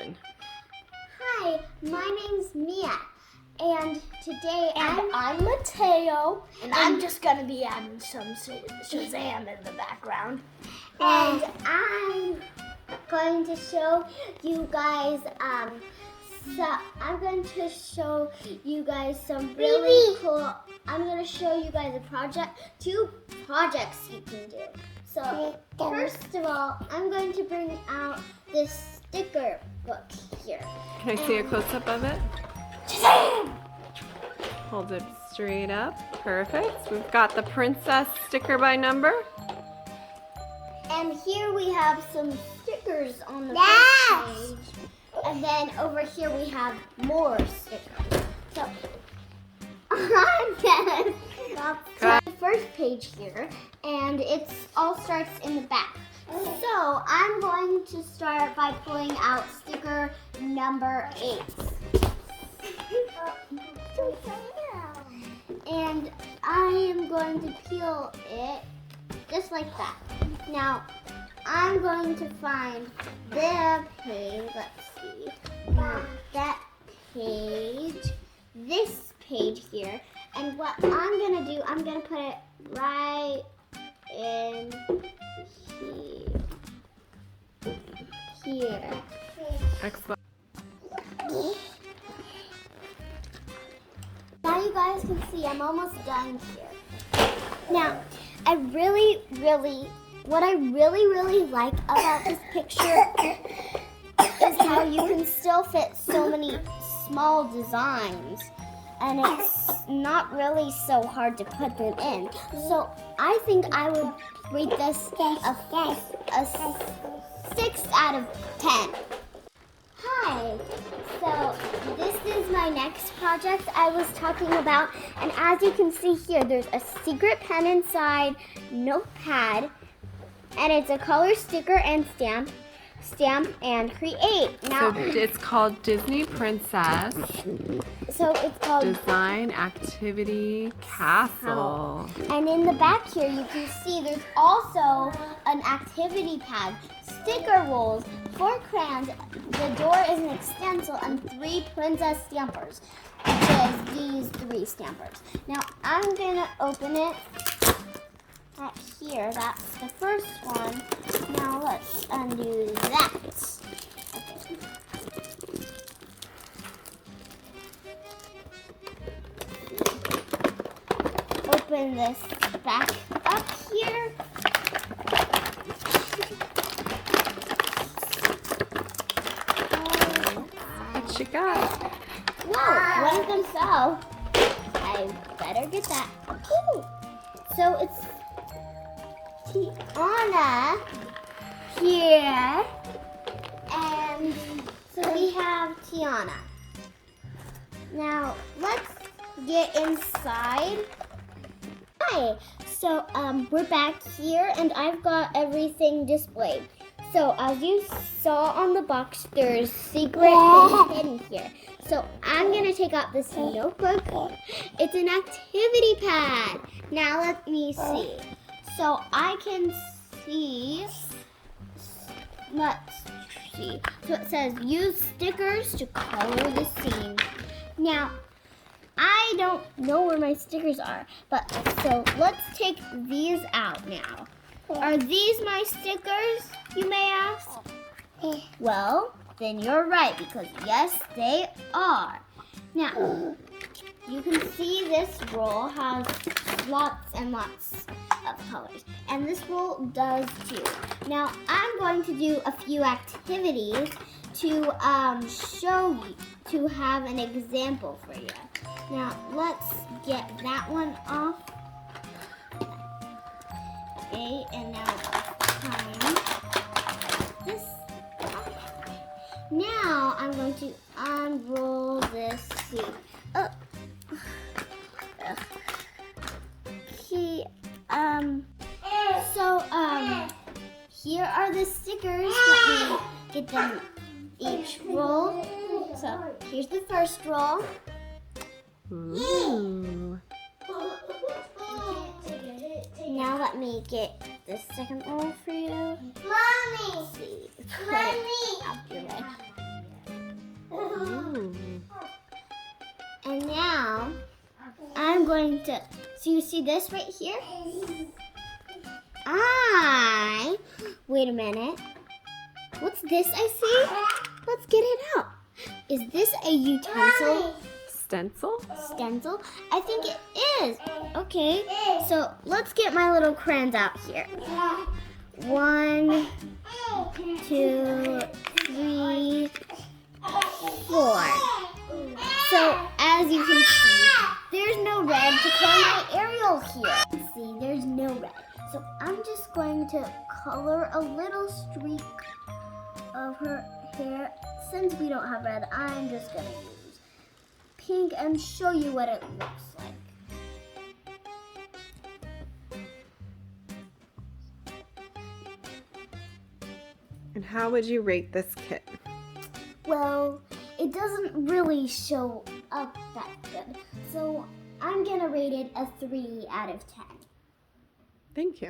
Evan. Hi, my name's Mia, and today I'm Mateo, and I'm just gonna be adding some Shazam in the background. And I'm going to show you guys some really cool. I'm going to show you guys two projects you can do. So first of all, I'm going to bring out this sticker book here. Can I see a close-up of it? Shazam! Hold it straight up. Perfect. We've got the princess sticker by number. And here we have some stickers on the first page. And then over here we have more stickers. So I'm gonna start the first page here, and it all starts in the back. So I'm going to start by pulling out sticker number 8. And I am going to peel it just like that. Now, I'm going to find the page, let's see, that page, this page here, and what I'm going to do, I'm going to put it right in here. Excellent. Now you guys can see I'm almost done here. Now, what I really like about this picture is how you can still fit so many small designs, and it's not really so hard to put them in. So I think I would rate this a 6 out of 10. Hi, so this is my next project I was talking about, and as you can see here, there's a secret pen inside, notepad, and it's a color sticker and stamp and create. Now, So it's called Disney Princess so it's called Design Activity Castle. And in the back here, you can see there's also an activity pad, sticker rolls, 4 crayons, the door is an extensile, and 3 princess stampers, which is these 3 stampers. Now, I'm going to open it right here. That's the first one. Now, let's undo that. Okay. Open this back up here. What you got? Whoa, one of them fell. I better get that. Ooh. So it's Tiana here. And so we have Tiana. Now let's get inside. Hi. So we're back here, and I've got everything displayed. So as you saw on the box, there's secret things hidden here. So I'm gonna take out this notebook. It's an activity pad. Now let me see. So I can see, let's see. So it says use stickers to color the scene. Now, I don't know where my stickers are, but so let's take these out now. Are these my stickers, you may ask? Well, then you're right, because yes, they are. Now, you can see this roll has lots and lots of colors, and this roll does too. Now, I'm going to do a few activities to show you, to have an example for you. Now, let's get that one off. Okay, and now this. Now I'm going to unroll this seat. Here are the stickers. Let me get them each roll. So here's the first roll. Ooh. Now let me get the second roll for you. Mommy! See, Mommy! out your way. going to, so you see this right here? Wait a minute. What's this I see? Let's get it out. Is this a utensil? Stencil? Stencil? I think it is. Okay, so let's get my little crayons out here. 1, 2, 3, 4. So as you can see, there's no red to color my Ariel here. See, there's no red. So I'm just going to color a little streak of her hair. Since we don't have red, I'm just going to use pink and show you what it looks like. And how would you rate this kit? Well, it doesn't really show up that good. So I'm going to rate it a 3 out of 10. Thank you.